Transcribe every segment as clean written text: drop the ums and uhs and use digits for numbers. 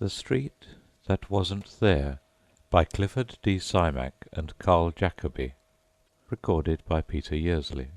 The Street That Wasn't There, by Clifford D. Simak and Carl Jacobi. Recorded by Peter Yearsley.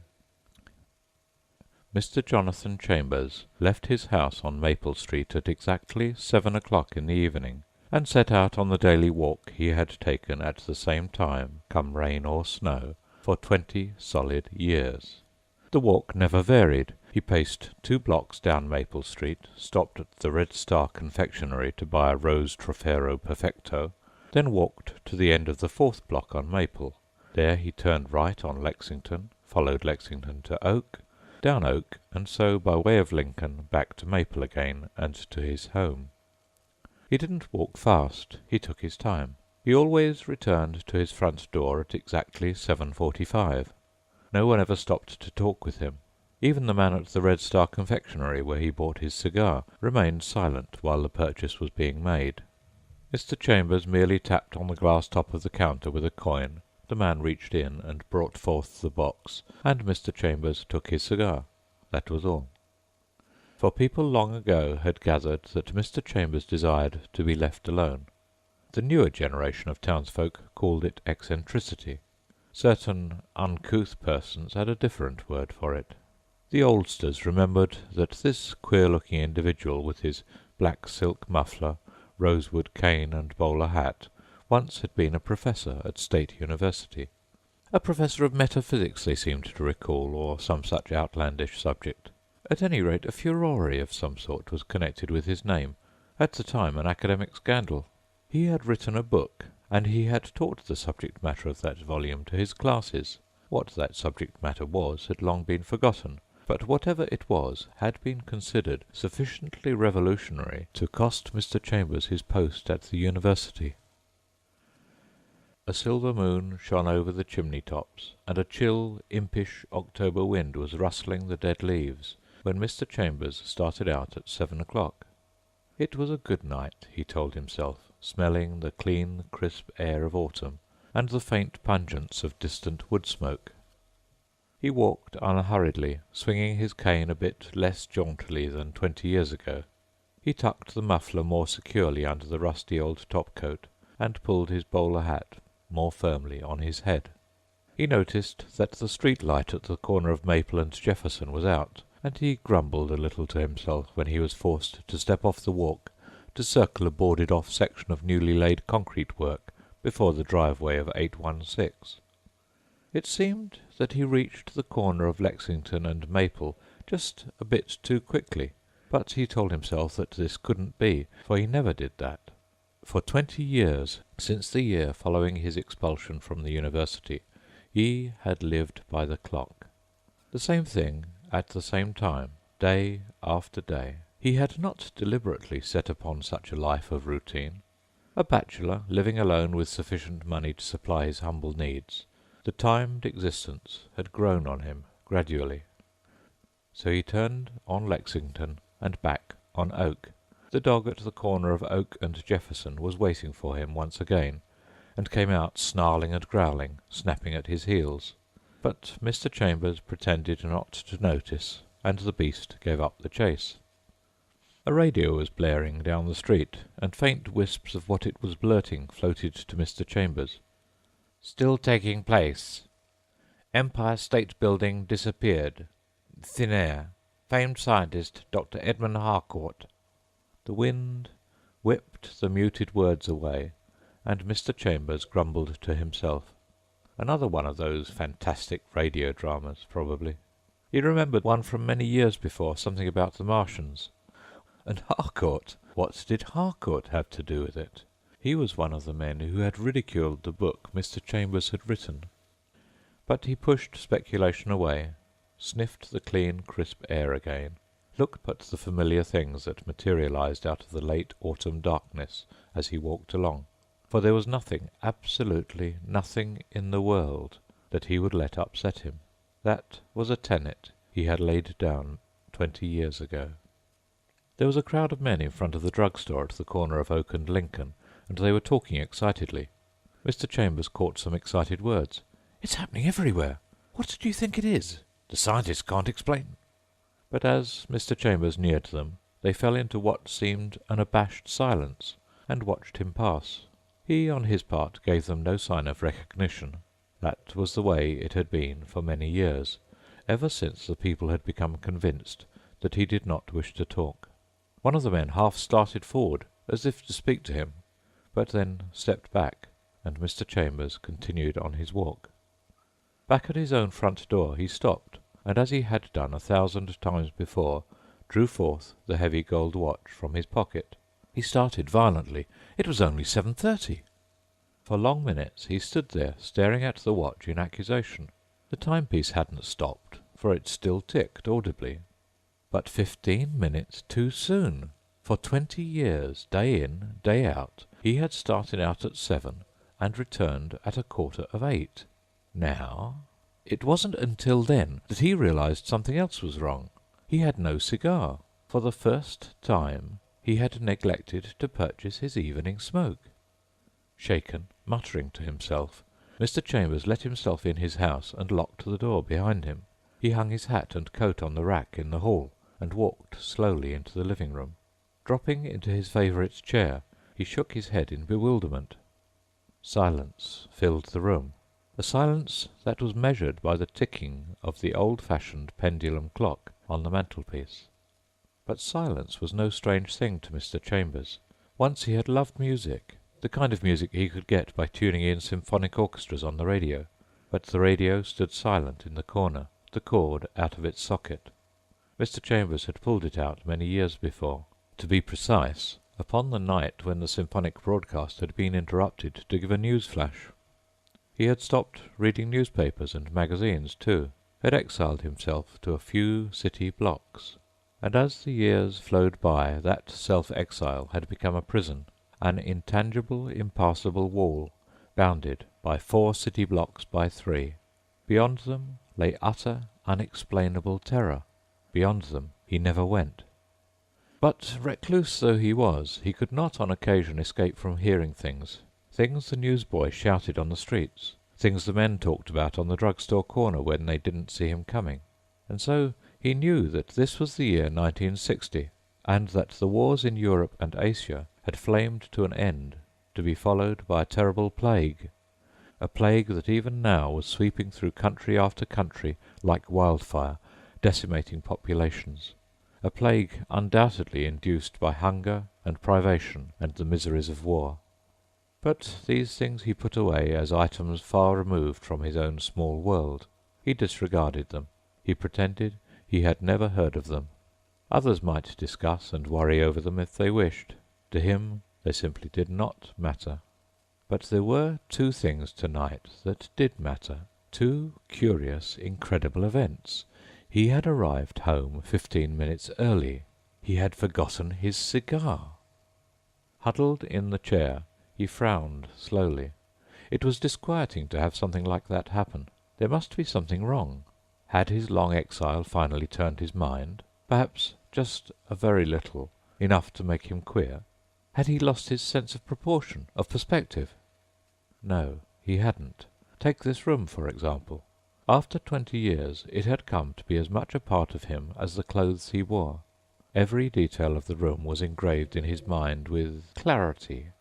Mr. Jonathan Chambers left his house on Maple Street at exactly 7 o'clock in the evening, and set out on the daily walk he had taken at the same time, come rain or snow, for 20 solid years. The walk never varied. He paced 2 blocks down Maple Street, stopped at the Red Star confectionery to buy a rose Trofero Perfecto, then walked to the end of the 4th block on Maple. There he turned right on Lexington, followed Lexington to Oak, down Oak, and so by way of Lincoln back to Maple again and to his home. He didn't walk fast. He took his time. He always returned to his front door at exactly 7:45. No one ever stopped to talk with him. Even the man at the Red Star confectionery, where he bought his cigar, remained silent while the purchase was being made. Mr. Chambers merely tapped on the glass top of the counter with a coin. The man reached in and brought forth the box, and Mr. Chambers took his cigar. That was all. For people long ago had gathered that Mr. Chambers desired to be left alone. The newer generation of townsfolk called it eccentricity. Certain uncouth persons had a different word for it. The oldsters remembered that this queer-looking individual, with his black silk muffler, rosewood cane, and bowler hat, once had been a professor at State University. A professor of metaphysics, they seemed to recall, or some such outlandish subject. At any rate, a furore of some sort was connected with his name, at the time an academic scandal. He had written a book, and he had taught the subject matter of that volume to his classes. What that subject matter was had long been forgotten, but whatever it was had been considered sufficiently revolutionary to cost Mr. Chambers his post at the university. A silver moon shone over the chimney-tops, and a chill, impish October wind was rustling the dead leaves when Mr. Chambers started out at 7 o'clock. It was a good night, he told himself, smelling the clean, crisp air of autumn and the faint pungence of distant wood smoke. He walked unhurriedly, swinging his cane a bit less jauntily than 20 years ago. He tucked the muffler more securely under the rusty old topcoat, and pulled his bowler hat more firmly on his head. He noticed that the street light at the corner of Maple and Jefferson was out, and he grumbled a little to himself when he was forced to step off the walk to circle a boarded-off section of newly laid concrete work before the driveway of 816. It seemed that he reached the corner of Lexington and Maple just a bit too quickly, but he told himself that this couldn't be, for he never did that. For 20 years, since the year following his expulsion from the university, he had lived by the clock. The same thing at the same time, day after day. He had not deliberately set upon such a life of routine. A bachelor, living alone with sufficient money to supply his humble needs, the timed existence had grown on him gradually. So he turned on Lexington and back on Oak. The dog at the corner of Oak and Jefferson was waiting for him once again, and came out snarling and growling, snapping at his heels. But Mr. Chambers pretended not to notice, and the beast gave up the chase. A radio was blaring down the street, and faint wisps of what it was blurting floated to Mr. Chambers. "Still taking place. Empire State Building disappeared. Thin air. Famed scientist Dr. Edmund Harcourt." The wind whipped the muted words away, and Mr. Chambers grumbled to himself. Another one of those fantastic radio dramas, probably. He remembered one from many years before, something about the Martians. And Harcourt! What did Harcourt have to do with it? He was one of the men who had ridiculed the book Mr. Chambers had written. But he pushed speculation away, sniffed the clean, crisp air again, looked at the familiar things that materialized out of the late autumn darkness as he walked along. For there was nothing, absolutely nothing in the world that he would let upset him. That was a tenet he had laid down 20 years ago. There was a crowd of men in front of the drugstore at the corner of Oak and Lincoln, and they were talking excitedly. Mr. Chambers caught some excited words. "It's happening everywhere. What do you think it is? The scientists can't explain." But as Mr. Chambers neared them, they fell into what seemed an abashed silence, and watched him pass. He, on his part, gave them no sign of recognition. That was the way it had been for many years, ever since the people had become convinced that he did not wish to talk. One of the men half started forward, as if to speak to him, but then stepped back, and Mr. Chambers continued on his walk. Back at his own front door he stopped, and as he had done 1,000 times before, drew forth the heavy gold watch from his pocket. He started violently. It was only 7:30. For long minutes he stood there, staring at the watch in accusation. The timepiece hadn't stopped, for it still ticked audibly. But 15 minutes too soon! For 20 years, day in, day out, he had started out at 7 and returned at 7:45. Now, it wasn't until then that he realized something else was wrong. He had no cigar. For the first time he had neglected to purchase his evening smoke. Shaken, muttering to himself, Mr. Chambers let himself in his house and locked the door behind him. He hung his hat and coat on the rack in the hall and walked slowly into the living-room. Dropping into his favourite chair, he shook his head in bewilderment. Silence filled the room, a silence that was measured by the ticking of the old-fashioned pendulum clock on the mantelpiece. But silence was no strange thing to Mr. Chambers. Once he had loved music, the kind of music he could get by tuning in symphonic orchestras on the radio. But the radio stood silent in the corner, the cord out of its socket. Mr. Chambers had pulled it out many years before. To be precise, upon the night when the symphonic broadcast had been interrupted to give a news flash. He had stopped reading newspapers and magazines, too, had exiled himself to a few city blocks. And as the years flowed by, that self-exile had become a prison, an intangible, impassable wall, bounded by 4 city blocks by 3. Beyond them lay utter, unexplainable terror. Beyond them he never went. But recluse though he was, he could not on occasion escape from hearing things. Things the newsboy shouted on the streets, things the men talked about on the drugstore corner when they didn't see him coming. And so he knew that this was the year 1960, and that the wars in Europe and Asia had flamed to an end, to be followed by a terrible plague, a plague that even now was sweeping through country after country like wildfire, decimating populations, a plague undoubtedly induced by hunger and privation and the miseries of war. But these things he put away as items far removed from his own small world. He disregarded them. He pretended he had never heard of them. Others might discuss and worry over them if they wished. To him they simply did not matter. But there were 2 things tonight that did matter. 2 curious, incredible events. He had arrived home 15 minutes early. He had forgotten his cigar. Huddled in the chair, he frowned slowly. It was disquieting to have something like that happen. There must be something wrong. Had his long exile finally turned his mind? Perhaps just a very little, enough to make him queer. Had he lost his sense of proportion, of perspective? No, he hadn't. Take this room, for example. After 20 years it had come to be as much a part of him as the clothes he wore. Every detail of the room was engraved in his mind with clarity.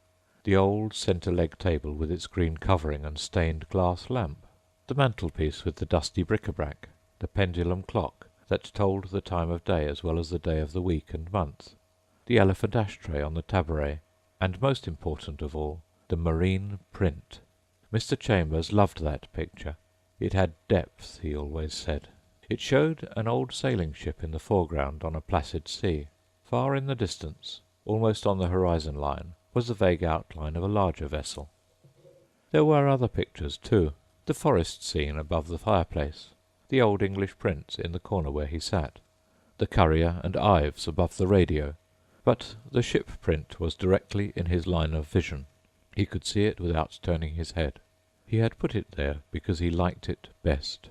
The old centre-leg table with its green covering and stained glass lamp, the mantelpiece with the dusty bric-a-brac, the pendulum clock that told the time of day as well as the day of the week and month, the elephant ashtray on the tabouret, and most important of all, the marine print. Mr. Chambers loved that picture. It had depth, he always said. It showed an old sailing ship in the foreground on a placid sea. Far in the distance, almost on the horizon line, was the vague outline of a larger vessel. There were other pictures, too. The forest scene above the fireplace, the old English prints in the corner where he sat, the Currier and Ives above the radio. But the ship print was directly in his line of vision. He could see it without turning his head. He had put it there because he liked it best.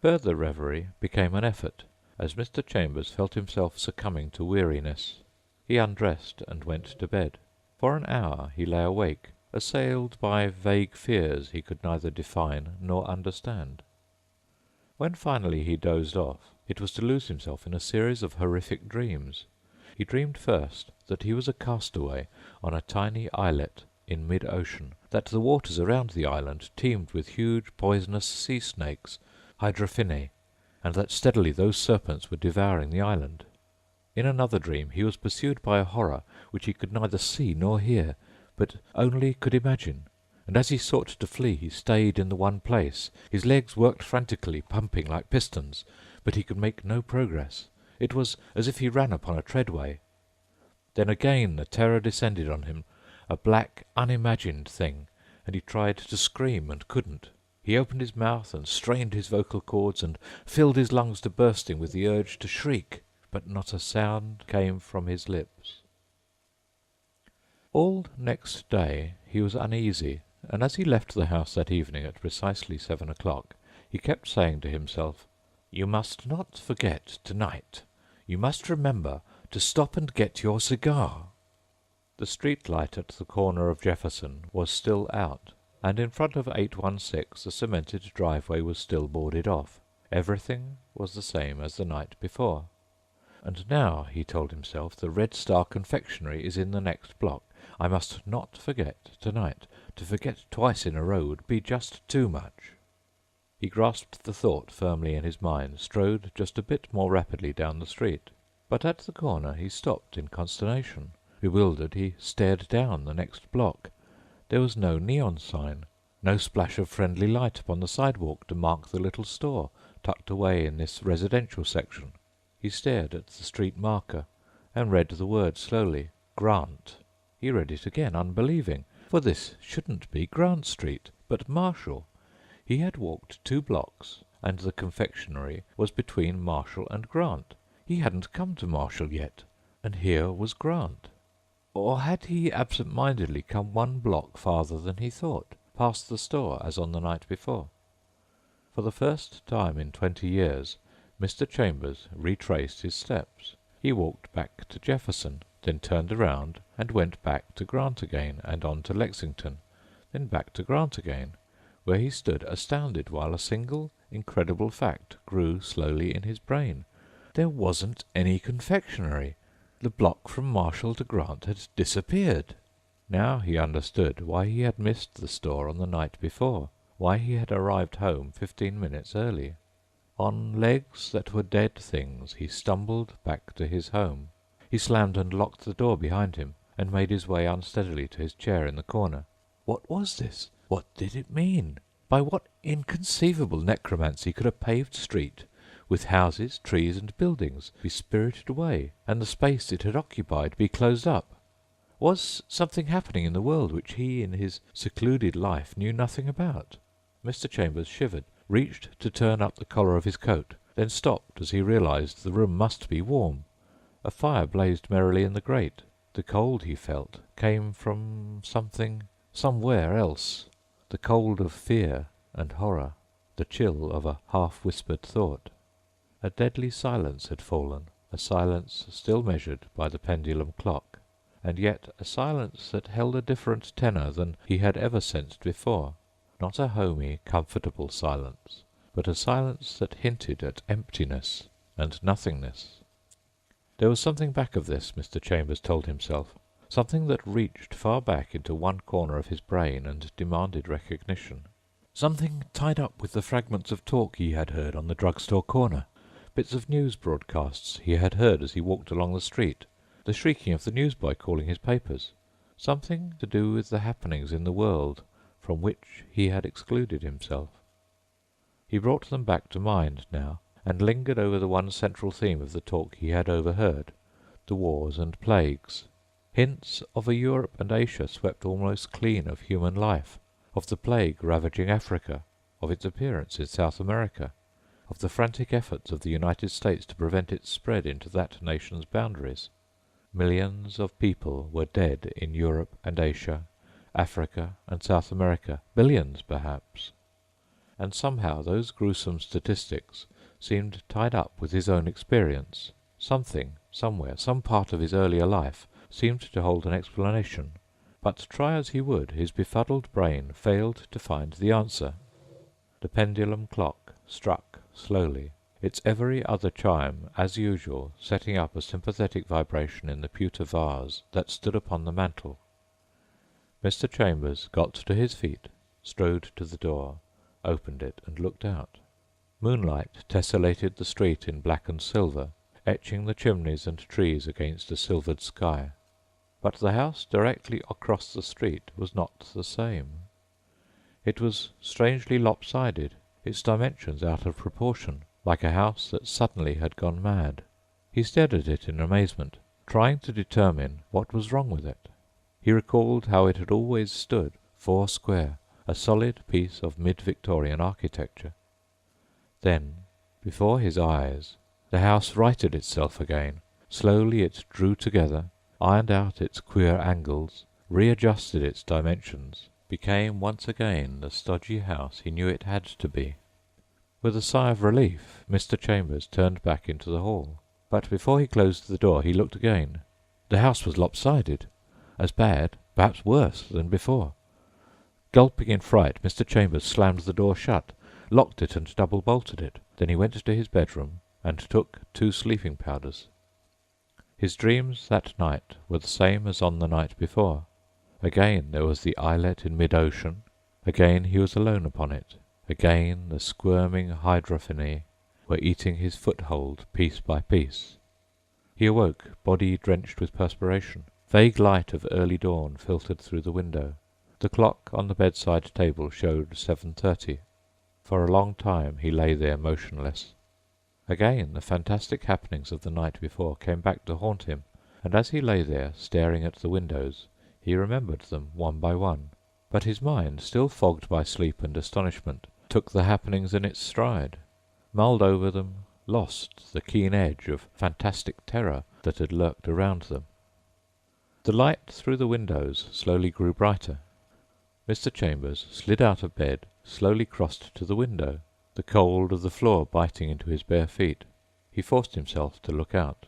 Further reverie became an effort, as Mr. Chambers felt himself succumbing to weariness. He undressed and went to bed. For an hour he lay awake, assailed by vague fears he could neither define nor understand. When finally he dozed off, it was to lose himself in a series of horrific dreams. He dreamed first that he was a castaway on a tiny islet in mid-ocean, that the waters around the island teemed with huge poisonous sea snakes, hydrophinae, and that steadily those serpents were devouring the island. In another dream he was pursued by a horror which he could neither see nor hear, but only could imagine, and as he sought to flee he stayed in the one place. His legs worked frantically, pumping like pistons, but he could make no progress. It was as if he ran upon a treadway. Then again the terror descended on him, a black, unimagined thing, and he tried to scream and couldn't. He opened his mouth and strained his vocal cords and filled his lungs to bursting with the urge to shriek, but not a sound came from his lips. All next day he was uneasy, and as he left the house that evening at precisely 7 o'clock, he kept saying to himself, "You must not forget tonight. You must remember to stop and get your cigar." The street light at the corner of Jefferson was still out, and in front of 816 the cemented driveway was still boarded off. Everything was the same as the night before. And now, he told himself, the Red Star confectionery is in the next block. I must not forget tonight. To forget twice in a row would be just too much. He grasped the thought firmly in his mind, strode just a bit more rapidly down the street. But at the corner he stopped in consternation. Bewildered, he stared down the next block. There was no neon sign, no splash of friendly light upon the sidewalk to mark the little store tucked away in this residential section. He stared at the street marker and read the word slowly. Grant. He read it again, unbelieving, for this shouldn't be Grant Street, but Marshall. He had walked 2 blocks, and the confectionery was between Marshall and Grant. He hadn't come to Marshall yet, and here was Grant. Or had he absent-mindedly come 1 block farther than he thought, past the store as on the night before? For the first time in 20 years, Mr. Chambers retraced his steps. He walked back to Jefferson, then turned around and went back to Grant again and on to Lexington, then back to Grant again, where he stood astounded while a single incredible fact grew slowly in his brain. There wasn't any confectionery. The block from Marshall to Grant had disappeared. Now he understood why he had missed the store on the night before, why he had arrived home 15 minutes early. On legs that were dead things he stumbled back to his home. He slammed and locked the door behind him and made his way unsteadily to his chair in the corner. What was this? What did it mean? By what inconceivable necromancy could a paved street, with houses, trees, and buildings, be spirited away, and the space it had occupied be closed up? Was something happening in the world which he, in his secluded life, knew nothing about? Mr. Chambers shivered, reached to turn up the collar of his coat, then stopped as he realized the room must be warm. A fire blazed merrily in the grate. The cold he felt came from somewhere else. The cold of fear and horror, the chill of a half-whispered thought. A deadly silence had fallen, a silence still measured by the pendulum clock, and yet a silence that held a different tenor than he had ever sensed before. Not a homey, comfortable silence, but a silence that hinted at emptiness and nothingness. There was something back of this, Mr. Chambers told himself, something that reached far back into one corner of his brain and demanded recognition. Something tied up with the fragments of talk he had heard on the drugstore corner, bits of news broadcasts he had heard as he walked along the street, the shrieking of the newsboy calling his papers. Something to do with the happenings in the world from which he had excluded himself. He brought them back to mind now, and lingered over the one central theme of the talk he had overheard, the wars and plagues. Hints of a Europe and Asia swept almost clean of human life, of the plague ravaging Africa, of its appearance in South America, of the frantic efforts of the United States to prevent its spread into that nation's boundaries. Millions of people were dead in Europe and Asia, Africa and South America, billions perhaps. And somehow those gruesome statistics seemed tied up with his own experience. Something, somewhere, some part of his earlier life seemed to hold an explanation. But try as he would, his befuddled brain failed to find the answer. The pendulum clock struck slowly. its every other chime, as usual, setting up a sympathetic vibration in the pewter vase that stood upon the mantel. Mr. Chambers got to his feet, strode to the door, opened it, and looked out. Moonlight tessellated the street in black and silver, etching the chimneys and trees against a silvered sky. But the house directly across the street was not the same. It was strangely lopsided, its dimensions out of proportion, like a house that suddenly had gone mad. He stared at it in amazement, trying to determine what was wrong with it. He recalled how it had always stood, foursquare, a solid piece of mid-Victorian architecture. Then, before his eyes, the house righted itself again. Slowly it drew together, ironed out its queer angles, readjusted its dimensions, became once again the stodgy house he knew it had to be. With a sigh of relief, Mr. Chambers turned back into the hall. But before he closed the door, he looked again. The house was lopsided, as bad, perhaps worse, than before. Gulping in fright, Mr. Chambers slammed the door shut, locked it and double-bolted it. Then he went to his bedroom and took 2 sleeping powders. His dreams that night were the same as on the night before. Again there was the islet in mid-ocean. Again he was alone upon it. Again the squirming hydrophonae were eating his foothold piece by piece. He awoke, body drenched with perspiration. Vague light of early dawn filtered through the window. The clock on the bedside table showed 7:30. For a long time he lay there motionless. Again the fantastic happenings of the night before came back to haunt him, and as he lay there staring at the windows, he remembered them one by one. But his mind, still fogged by sleep and astonishment, took the happenings in its stride, mulled over them, lost the keen edge of fantastic terror that had lurked around them. The light through the windows slowly grew brighter. Mr. Chambers slid out of bed, slowly crossed to the window, the cold of the floor biting into his bare feet. He forced himself to look out.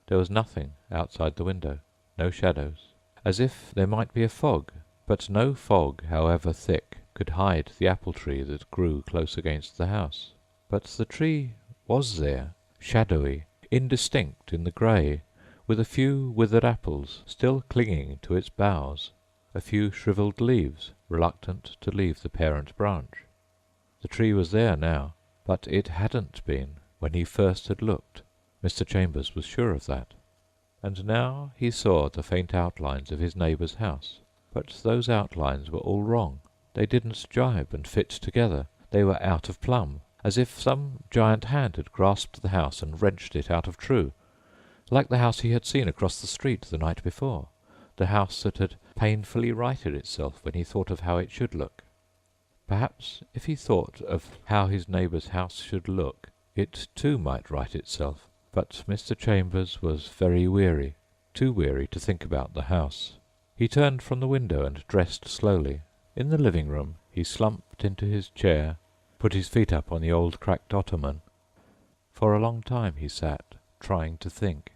There was nothing outside the window, no shadows, as if there might be a fog, but no fog, however thick, could hide the apple tree that grew close against the house. But the tree was there, shadowy, indistinct in the grey, with a few withered apples still clinging to its boughs, a few shriveled leaves reluctant to leave the parent branch. The tree was there now, but it hadn't been when he first had looked. Mr. Chambers was sure of that. And now he saw the faint outlines of his neighbour's house. But those outlines were all wrong. They didn't jibe and fit together. They were out of plumb, as if some giant hand had grasped the house and wrenched it out of true, like the house he had seen across the street the night before, the house that had painfully righted itself when he thought of how it should look. Perhaps if he thought of how his neighbour's house should look, it too might right itself. But Mr. Chambers was very weary, too weary to think about the house. He turned from the window and dressed slowly. In the living room he slumped into his chair, put his feet up on the old cracked ottoman. For a long time he sat, trying to think.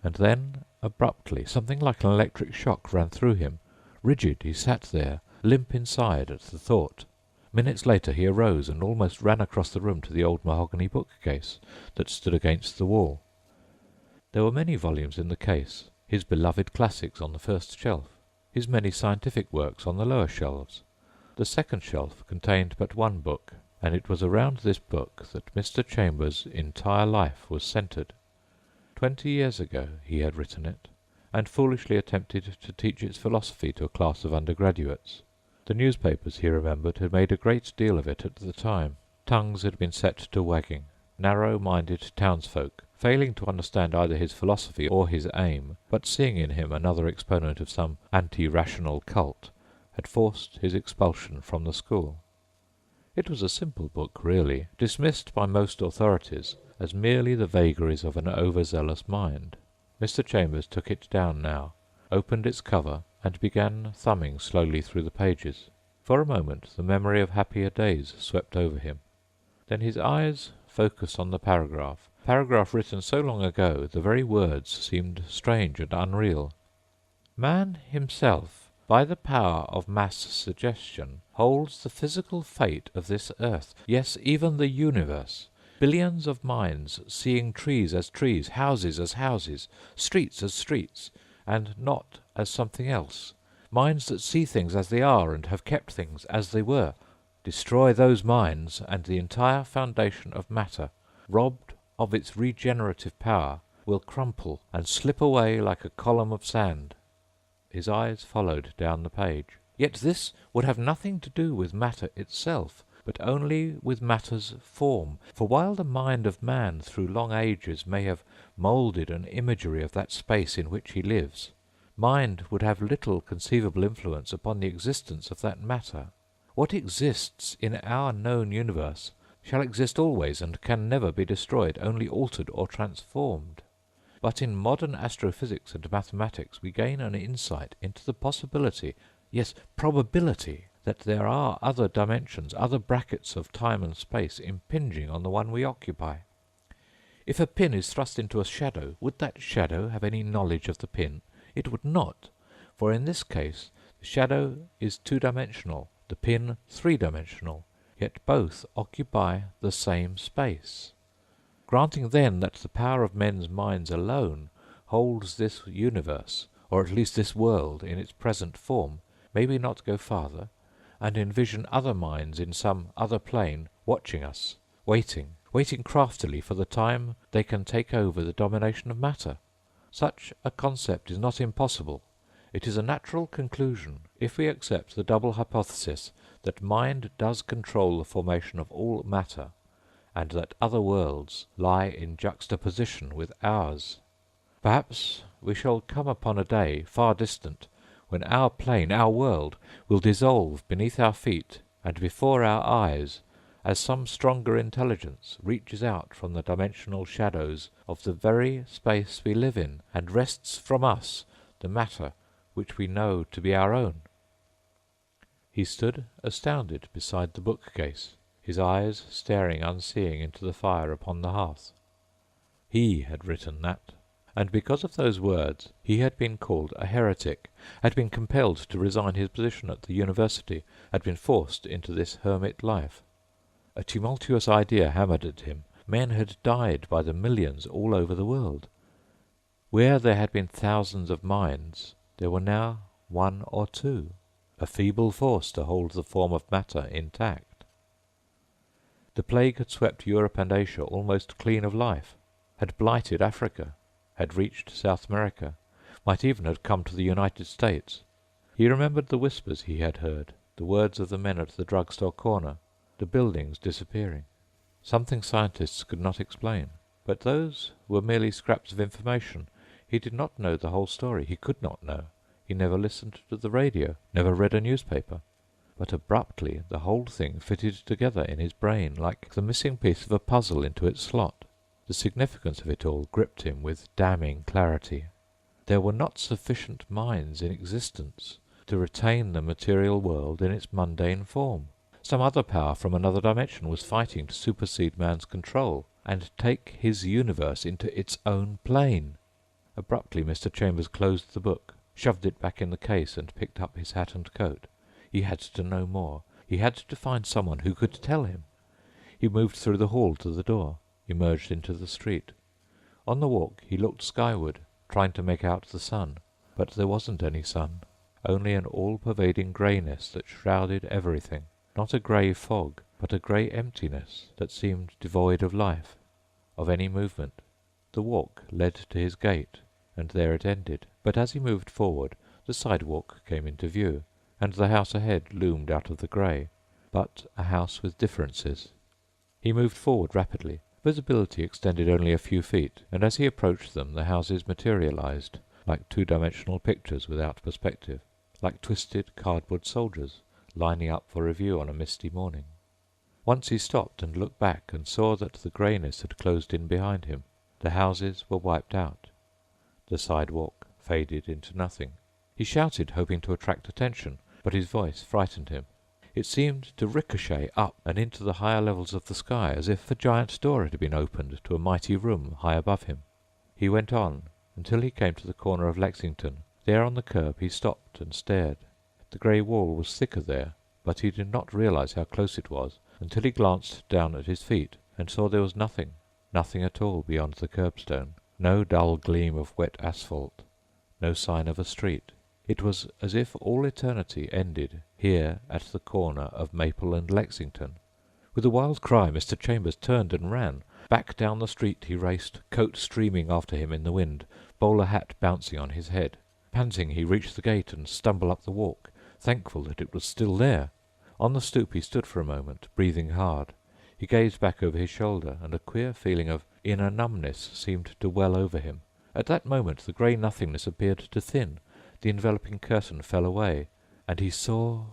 And then, abruptly, something like an electric shock ran through him. Rigid, he sat there, limp inside at the thought. Minutes later he arose and almost ran across the room to the old mahogany bookcase that stood against the wall. There were many volumes in the case, his beloved classics on the first shelf, his many scientific works on the lower shelves. The second shelf contained but one book, and it was around this book that Mr. Chambers' entire life was centred. 20 years ago he had written it, and foolishly attempted to teach its philosophy to a class of undergraduates. The newspapers, he remembered, had made a great deal of it at the time. Tongues had been set to wagging. Narrow-minded townsfolk, failing to understand either his philosophy or his aim, but seeing in him another exponent of some anti-rational cult, had forced his expulsion from the school. It was a simple book, really, dismissed by most authorities as merely the vagaries of an overzealous mind. Mr. Chambers took it down now, opened its cover, and began thumbing slowly through the pages. For a moment the memory of happier days swept over him. Then his eyes focused on the paragraph written so long ago the very words seemed strange and unreal. Man himself, by the power of mass suggestion, holds the physical fate of this earth, yes, even the universe, Billions of minds seeing trees as trees, houses as houses, streets as streets, and not as something else. Minds that see things as they are and have kept things as they were. Destroy those minds, and the entire foundation of matter, robbed of its regenerative power, will crumple and slip away like a column of sand. His eyes followed down the page. Yet this would have nothing to do with matter itself, but only with matter's form. For while the mind of man through long ages may have moulded an imagery of that space in which he lives, mind would have little conceivable influence upon the existence of that matter. What exists in our known universe shall exist always and can never be destroyed, only altered or transformed. But in modern astrophysics and mathematics we gain an insight into the possibility, yes, probability, that there are other dimensions, other brackets of time and space impinging on the one we occupy. If a pin is thrust into a shadow, would that shadow have any knowledge of the pin? It would not, for in this case the shadow is two-dimensional, the pin three-dimensional, yet both occupy the same space. Granting then that the power of men's minds alone holds this universe, or at least this world, in its present form, may we not go farther, and envision other minds in some other plane watching us, waiting craftily for the time they can take over the domination of matter? Such a concept is not impossible. It is a natural conclusion, if we accept the double hypothesis that mind does control the formation of all matter, and that other worlds lie in juxtaposition with ours. Perhaps we shall come upon a day, far distant, when our plane, our world, will dissolve beneath our feet and before our eyes, as some stronger intelligence reaches out from the dimensional shadows of the very space we live in, and wrests from us the matter which we know to be our own. He stood astounded beside the bookcase, his eyes staring unseeing into the fire upon the hearth. He had written that, and because of those words he had been called a heretic, had been compelled to resign his position at the university, had been forced into this hermit life. A tumultuous idea hammered at him. Men had died by the millions all over the world. Where there had been thousands of minds, there were now one or two, a feeble force to hold the form of matter intact. The plague had swept Europe and Asia almost clean of life, had blighted Africa, had reached South America, might even have come to the United States. He remembered the whispers he had heard, the words of the men at the drugstore corner, the buildings disappearing. Something scientists could not explain, but those were merely scraps of information. He did not know the whole story. He could not know. He never listened to the radio, never read a newspaper. But abruptly the whole thing fitted together in his brain like the missing piece of a puzzle into its slot. The significance of it all gripped him with damning clarity. There were not sufficient minds in existence to retain the material world in its mundane form. Some other power from another dimension was fighting to supersede man's control and take his universe into its own plane. Abruptly Mr. Chambers closed the book, shoved it back in the case, and picked up his hat and coat. He had to know more. He had to find someone who could tell him. He moved through the hall to the door, emerged into the street. On the walk he looked skyward, trying to make out the sun. But there wasn't any sun, only an all-pervading greyness that shrouded everything. Not a grey fog, but a grey emptiness that seemed devoid of life, of any movement. The walk led to his gate, and there it ended. But as he moved forward, the sidewalk came into view, and the house ahead loomed out of the grey, but a house with differences. He moved forward rapidly. Visibility extended only a few feet, and as he approached them the houses materialized, like two-dimensional pictures without perspective, like twisted cardboard soldiers lining up for review on a misty morning. Once he stopped and looked back and saw that the greyness had closed in behind him. The houses were wiped out. The sidewalk faded into nothing. He shouted, hoping to attract attention, but his voice frightened him. It seemed to ricochet up and into the higher levels of the sky, as if a giant door had been opened to a mighty room high above him. He went on until he came to the corner of Lexington. There on the curb he stopped and stared. The grey wall was thicker there, but he did not realize how close it was until he glanced down at his feet and saw there was nothing, nothing at all beyond the curbstone. No dull gleam of wet asphalt, no sign of a street. It was as if all eternity ended here at the corner of Maple and Lexington. With a wild cry, Mr. Chambers turned and ran. Back down the street he raced, coat streaming after him in the wind, bowler hat bouncing on his head. Panting, he reached the gate and stumbled up the walk, thankful that it was still there. On the stoop he stood for a moment, breathing hard. He gazed back over his shoulder, and a queer feeling of inner numbness seemed to well over him. At that moment the grey nothingness appeared to thin, the enveloping curtain fell away, and he saw,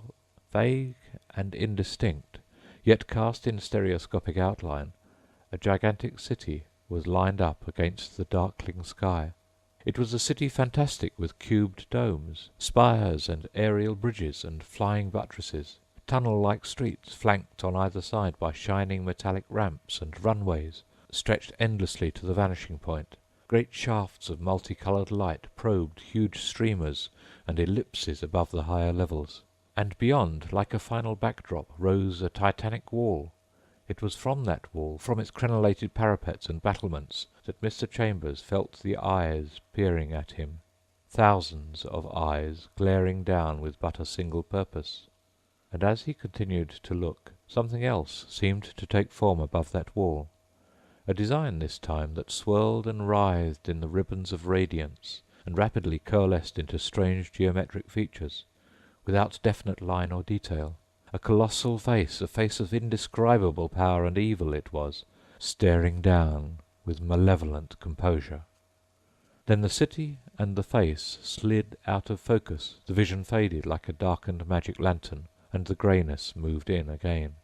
vague and indistinct, yet cast in stereoscopic outline, a gigantic city was lined up against the darkling sky. It was a city fantastic with cubed domes, spires and aerial bridges and flying buttresses, tunnel-like streets flanked on either side by shining metallic ramps and runways stretched endlessly to the vanishing point. Great shafts of multicoloured light probed huge streamers and ellipses above the higher levels. And beyond, like a final backdrop, rose a titanic wall. It was from that wall, from its crenellated parapets and battlements, that Mr. Chambers felt the eyes peering at him. Thousands of eyes glaring down with but a single purpose. And as he continued to look, something else seemed to take form above that wall. A design this time that swirled and writhed in the ribbons of radiance and rapidly coalesced into strange geometric features, without definite line or detail. A colossal face, a face of indescribable power and evil it was, staring down with malevolent composure. Then the city and the face slid out of focus, the vision faded like a darkened magic lantern, and the greyness moved in again.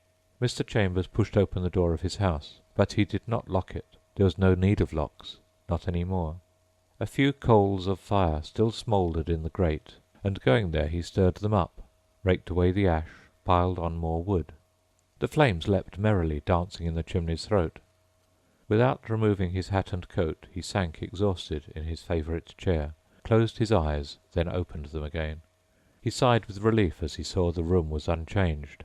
Mr. Chambers pushed open the door of his house, but he did not lock it. There was no need of locks, not any more. A few coals of fire still smouldered in the grate, and going there he stirred them up, raked away the ash, piled on more wood. The flames leapt merrily, dancing in the chimney's throat. Without removing his hat and coat, he sank exhausted in his favourite chair, closed his eyes, then opened them again. He sighed with relief as he saw the room was unchanged.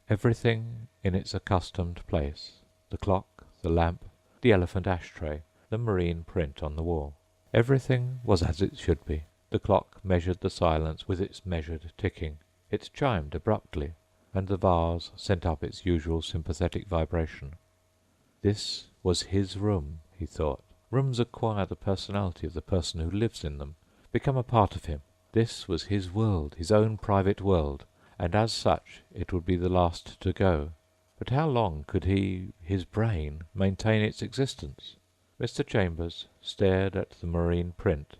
Everything in its accustomed place. The clock, the lamp, the elephant ashtray, the marine print on the wall. Everything was as it should be. The clock measured the silence with its measured ticking. It chimed abruptly, and the vase sent up its usual sympathetic vibration. This was his room, he thought. Rooms acquire the personality of the person who lives in them, become a part of him. This was his world, his own private world, and as such it would be the last to go. But how long could he, his brain, maintain its existence? Mr. Chambers stared at the marine print,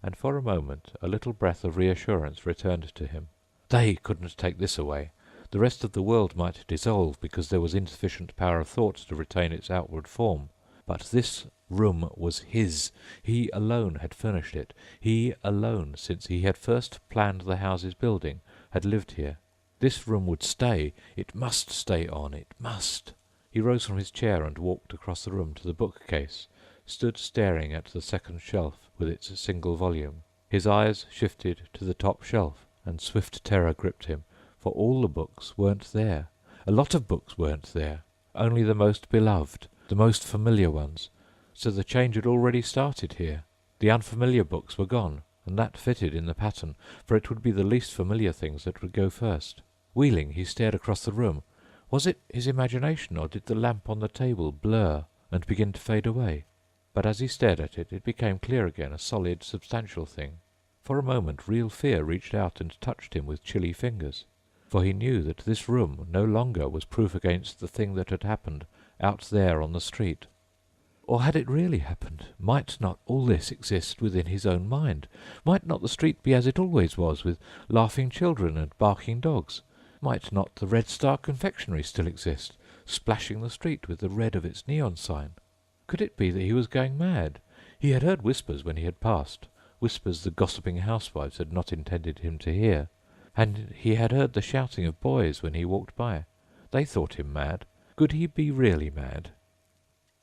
and for a moment a little breath of reassurance returned to him. They couldn't take this away. The rest of the world might dissolve because there was insufficient power of thought to retain its outward form. But this room was his. He alone had furnished it. He alone, since he had first planned the house's building, had lived here. This room would stay. It must stay on. It must. He rose from his chair and walked across the room to the bookcase, stood staring at the second shelf with its single volume. His eyes shifted to the top shelf, and swift terror gripped him, for all the books weren't there. A lot of books weren't there. Only the most beloved, the most familiar ones. So the change had already started here. The unfamiliar books were gone, and that fitted in the pattern, for it would be the least familiar things that would go first. Wheeling, he stared across the room. Was it his imagination, or did the lamp on the table blur and begin to fade away? But as he stared at it, it became clear again, a solid, substantial thing. For a moment real fear reached out and touched him with chilly fingers, for he knew that this room no longer was proof against the thing that had happened out there on the street. Or had it really happened? Might not all this exist within his own mind? Might not the street be as it always was, with laughing children and barking dogs? Might not the Red Star confectionery still exist, splashing the street with the red of its neon sign? Could it be that he was going mad? He had heard whispers when he had passed, whispers the gossiping housewives had not intended him to hear, and he had heard the shouting of boys when he walked by. They thought him mad. Could he be really mad?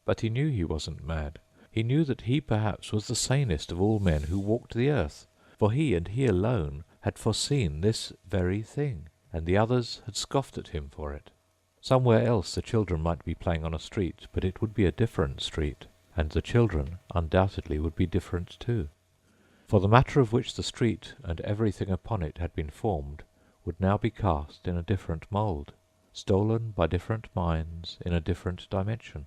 But he knew he wasn't mad. He knew that he perhaps was the sanest of all men who walked the earth, for he and he alone had foreseen this very thing, and the others had scoffed at him for it. Somewhere else the children might be playing on a street, but it would be a different street, and the children undoubtedly would be different too. For the matter of which the street and everything upon it had been formed would now be cast in a different mould, stolen by different minds in a different dimension.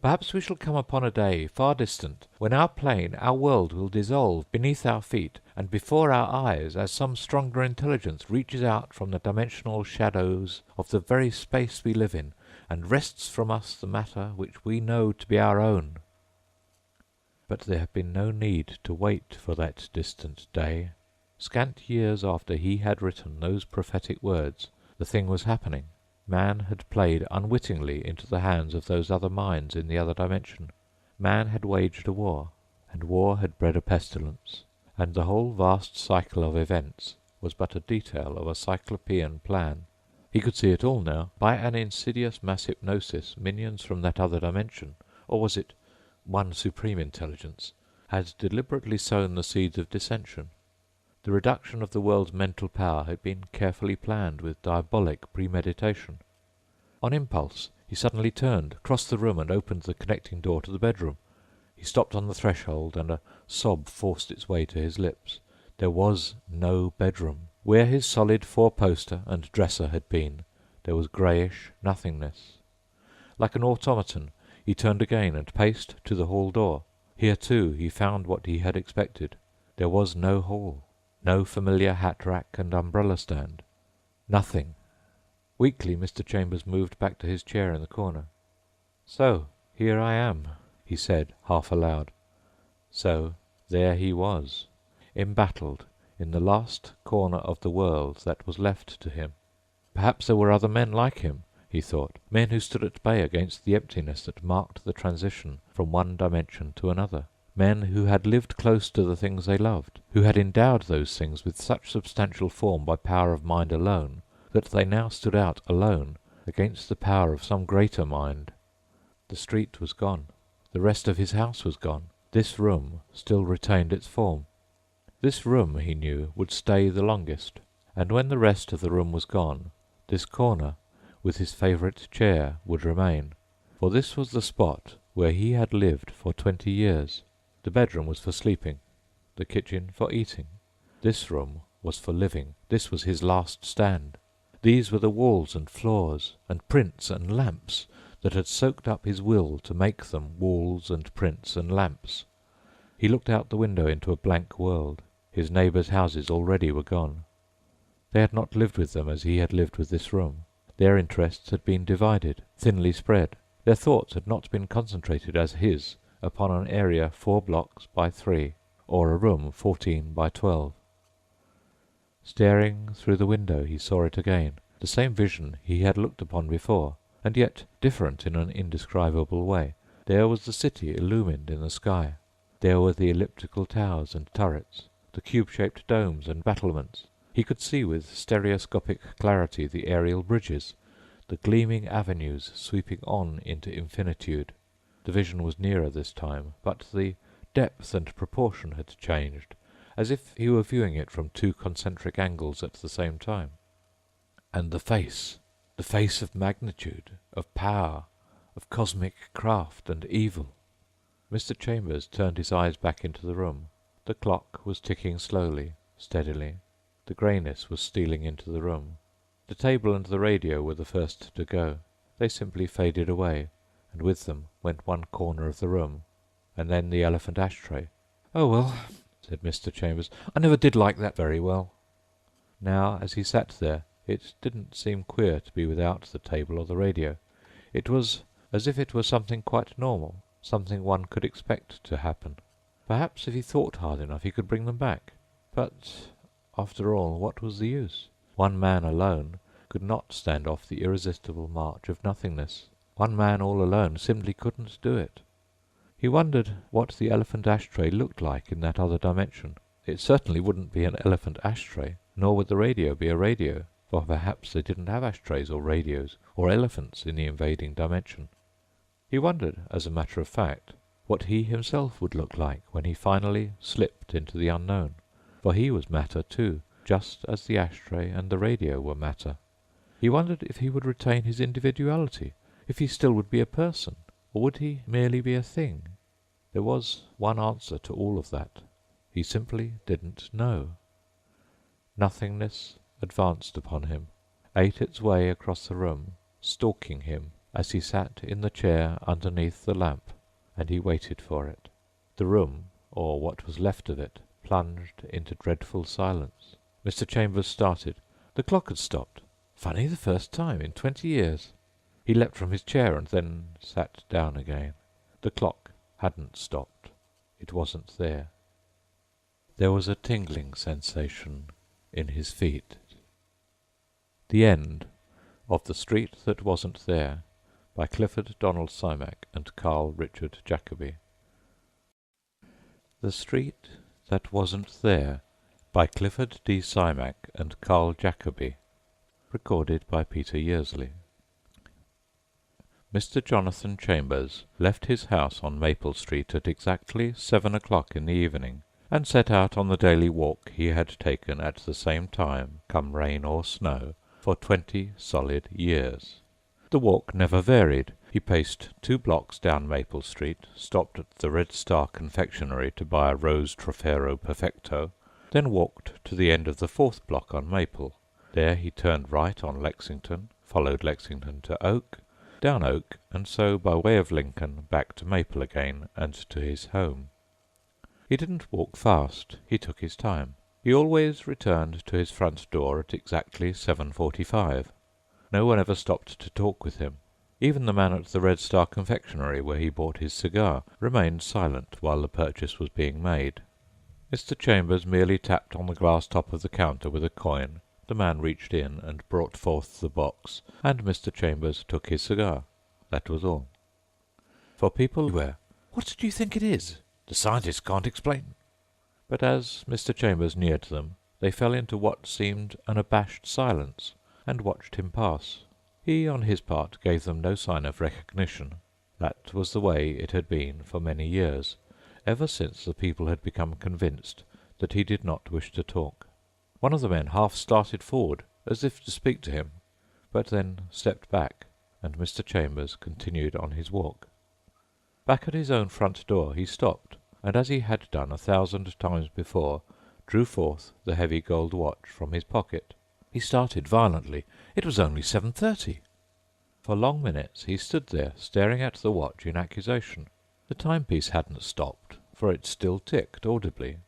Perhaps we shall come upon a day far distant when our plane, our world, will dissolve beneath our feet and before our eyes as some stronger intelligence reaches out from the dimensional shadows of the very space we live in and wrests from us the matter which we know to be our own. But there had been no need to wait for that distant day. Scant years after he had written those prophetic words, the thing was happening. Man had played unwittingly into the hands of those other minds in the other dimension. Man had waged a war, and war had bred a pestilence, and the whole vast cycle of events was but a detail of a cyclopean plan. He could see it all now. By an insidious mass hypnosis, minions from that other dimension, or was it one supreme intelligence, had deliberately sown the seeds of dissension. The reduction of the world's mental power had been carefully planned with diabolic premeditation. On impulse, he suddenly turned, crossed the room, and opened the connecting door to the bedroom. He stopped on the threshold, and a sob forced its way to his lips. There was no bedroom. Where his solid four-poster and dresser had been, there was greyish nothingness. Like an automaton, he turned again and paced to the hall door. Here, too, he found what he had expected. There was no hall. No familiar hat-rack and umbrella-stand. Nothing. Weakly Mr. Chambers moved back to his chair in the corner. "So, here I am," he said, half aloud. So, there he was, embattled in the last corner of the world that was left to him. Perhaps there were other men like him, he thought, men who stood at bay against the emptiness that marked the transition from one dimension to another. Men who had lived close to the things they loved, who had endowed those things with such substantial form by power of mind alone, that they now stood out alone against the power of some greater mind. The street was gone. The rest of his house was gone. This room still retained its form. This room, he knew, would stay the longest. And when the rest of the room was gone, this corner, with his favourite chair, would remain. For this was the spot where he had lived for 20 years. The bedroom was for sleeping, the kitchen for eating. This room was for living. This was his last stand. These were the walls and floors and prints and lamps that had soaked up his will to make them walls and prints and lamps. He looked out the window into a blank world. His neighbours' houses already were gone. They had not lived with them as he had lived with this room. Their interests had been divided, thinly spread. Their thoughts had not been concentrated as his upon an area 4 blocks by 3, or a room 14 by 12. Staring through the window he saw it again, the same vision he had looked upon before, and yet different in an indescribable way. There was the city illumined in the sky. There were the elliptical towers and turrets, the cube-shaped domes and battlements. He could see with stereoscopic clarity the aerial bridges, the gleaming avenues sweeping on into infinitude. The vision was nearer this time, but the depth and proportion had changed, as if he were viewing it from 2 concentric angles at the same time. And the face of magnitude, of power, of cosmic craft and evil. Mr. Chambers turned his eyes back into the room. The clock was ticking slowly, steadily. The greyness was stealing into the room. The table and the radio were the first to go. They simply faded away, and with them went one corner of the room, and then the elephant ashtray. "Oh, well," said Mr. Chambers, "I never did like that very well." Now, as he sat there, it didn't seem queer to be without the table or the radio. It was as if it were something quite normal, something one could expect to happen. Perhaps if he thought hard enough he could bring them back. But, after all, what was the use? One man alone could not stand off the irresistible march of nothingness. One man all alone simply couldn't do it. He wondered what the elephant ashtray looked like in that other dimension. It certainly wouldn't be an elephant ashtray, nor would the radio be a radio, for perhaps they didn't have ashtrays or radios or elephants in the invading dimension. He wondered, as a matter of fact, what he himself would look like when he finally slipped into the unknown, for he was matter too, just as the ashtray and the radio were matter. He wondered if he would retain his individuality, if he still would be a person, or would he merely be a thing? There was one answer to all of that. He simply didn't know. Nothingness advanced upon him, ate its way across the room, stalking him as he sat in the chair underneath the lamp, and he waited for it. The room, or what was left of it, plunged into dreadful silence. Mr. Chambers started. The clock had stopped. Funny, the first time in 20 years. He leapt from his chair and then sat down again. The clock hadn't stopped. It wasn't there. There was a tingling sensation in his feet. The End of The Street That Wasn't There by Clifford D. Simak and Carl Jacobi. The Street That Wasn't There by Clifford D. Simak and Carl Jacobi. Recorded by Peter Yearsley. Mr. Jonathan Chambers left his house on Maple Street at exactly 7 o'clock in the evening, and set out on the daily walk he had taken at the same time, come rain or snow, for 20 solid years. The walk never varied. He paced 2 blocks down Maple Street, stopped at the Red Star confectionery to buy a rose Trofero Perfecto, then walked to the end of the 4th block on Maple. There he turned right on Lexington, followed Lexington to Oak, down Oak, and so by way of Lincoln back to Maple again and to his home. He didn't walk fast. He took his time. He always returned to his front door at exactly 7:45. No one ever stopped to talk with him. Even the man at the Red Star confectionery, where he bought his cigar, remained silent while the purchase was being made. Mr. Chambers merely tapped on the glass top of the counter with a coin. The man reached in and brought forth the box, and Mr. Chambers took his cigar. That was all. For people were, "What do you think it is? The scientists can't explain." But as Mr. Chambers neared them, they fell into what seemed an abashed silence, and watched him pass. He, on his part, gave them no sign of recognition. That was the way it had been for many years, ever since the people had become convinced that he did not wish to talk. One of the men half started forward, as if to speak to him, but then stepped back, and Mr. Chambers continued on his walk. Back at his own front door he stopped, and as he had done 1,000 times before, drew forth the heavy gold watch from his pocket. He started violently. It was only 7:30. For long minutes he stood there, staring at the watch in accusation. The timepiece hadn't stopped, for it still ticked audibly.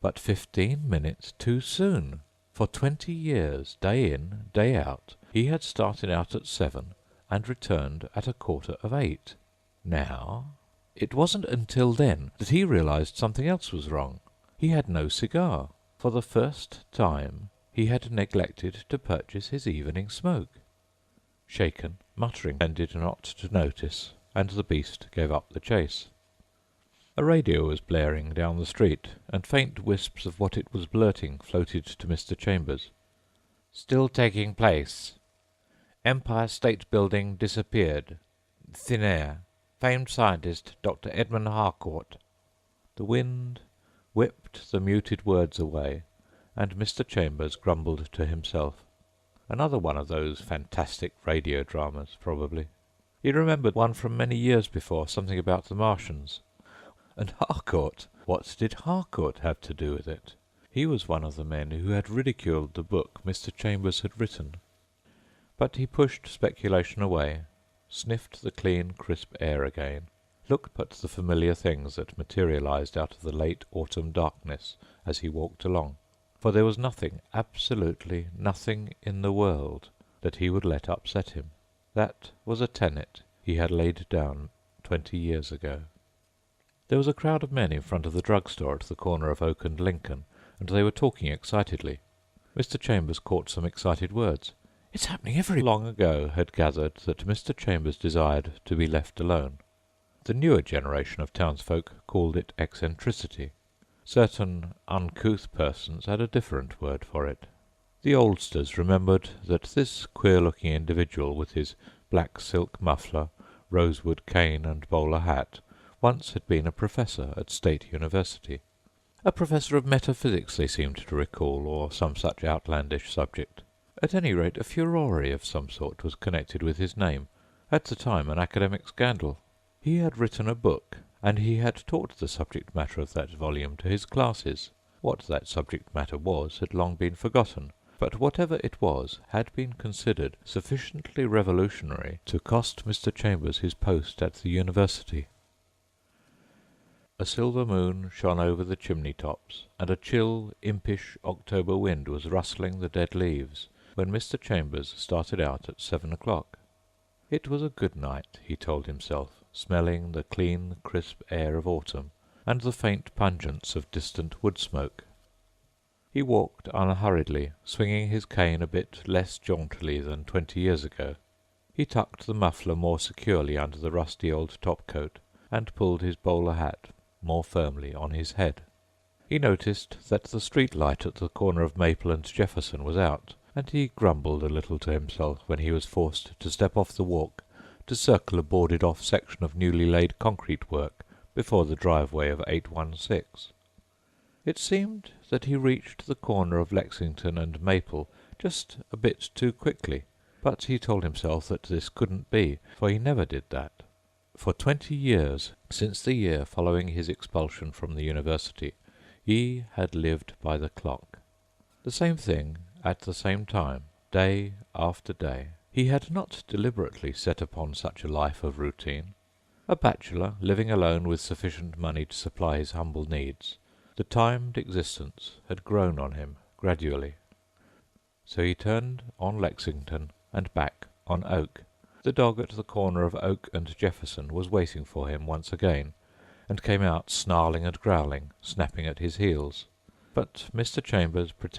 But 15 minutes too soon. For 20 years, day in, day out, he had started out at 7 and returned at 7:45. Now, it wasn't until then that he realized something else was wrong. He had no cigar. For the first time, he had neglected to purchase his evening smoke. Shaken, muttering, tended not to notice, and the beast gave up the chase. A radio was blaring down the street, and faint wisps of what it was blurting floated to Mr. Chambers. "Still taking place. Empire State Building disappeared. Thin air. Famed scientist Dr. Edmund Harcourt." The wind whipped the muted words away, and Mr. Chambers grumbled to himself. Another one of those fantastic radio dramas, probably. He remembered one from many years before, something about the Martians. And Harcourt? What did Harcourt have to do with it? He was one of the men who had ridiculed the book Mr. Chambers had written. But he pushed speculation away, sniffed the clean, crisp air again, looked at the familiar things that materialized out of the late autumn darkness as he walked along. For there was nothing, absolutely nothing in the world that he would let upset him. That was a tenet he had laid down 20 years ago. There was a crowd of men in front of the drugstore at the corner of Oak and Lincoln, and they were talking excitedly. Mr. Chambers caught some excited words. "It's happening every—" long ago had gathered that Mr. Chambers desired to be left alone. The newer generation of townsfolk called it eccentricity. Certain uncouth persons had a different word for it. The oldsters remembered that this queer-looking individual with his black silk muffler, rosewood cane and bowler hat once had been a professor at State University. A professor of metaphysics, they seemed to recall, or some such outlandish subject. At any rate, a furore of some sort was connected with his name, at the time an academic scandal. He had written a book, and he had taught the subject matter of that volume to his classes. What that subject matter was had long been forgotten, but whatever it was had been considered sufficiently revolutionary to cost Mr. Chambers his post at the university. A silver moon shone over the chimney-tops, and a chill, impish October wind was rustling the dead leaves when Mr. Chambers started out at 7 o'clock. It was a good night, he told himself, smelling the clean, crisp air of autumn and the faint pungence of distant wood smoke. He walked unhurriedly, swinging his cane a bit less jauntily than 20 years ago. He tucked the muffler more securely under the rusty old top-coat and pulled his bowler hat more firmly on his head. He noticed that the street light at the corner of Maple and Jefferson was out, and he grumbled a little to himself when he was forced to step off the walk to circle a boarded-off section of newly laid concrete work before the driveway of 816. It seemed that he reached the corner of Lexington and Maple just a bit too quickly, but he told himself that this couldn't be, for he never did that. For 20 years, since the year following his expulsion from the university, he had lived by the clock. The same thing at the same time, day after day. He had not deliberately set upon such a life of routine. A bachelor, living alone with sufficient money to supply his humble needs, the timed existence had grown on him gradually. So he turned on Lexington and back on Oak. The dog at the corner of Oak and Jefferson was waiting for him once again, and came out snarling and growling, snapping at his heels. But Mr. Chambers pretended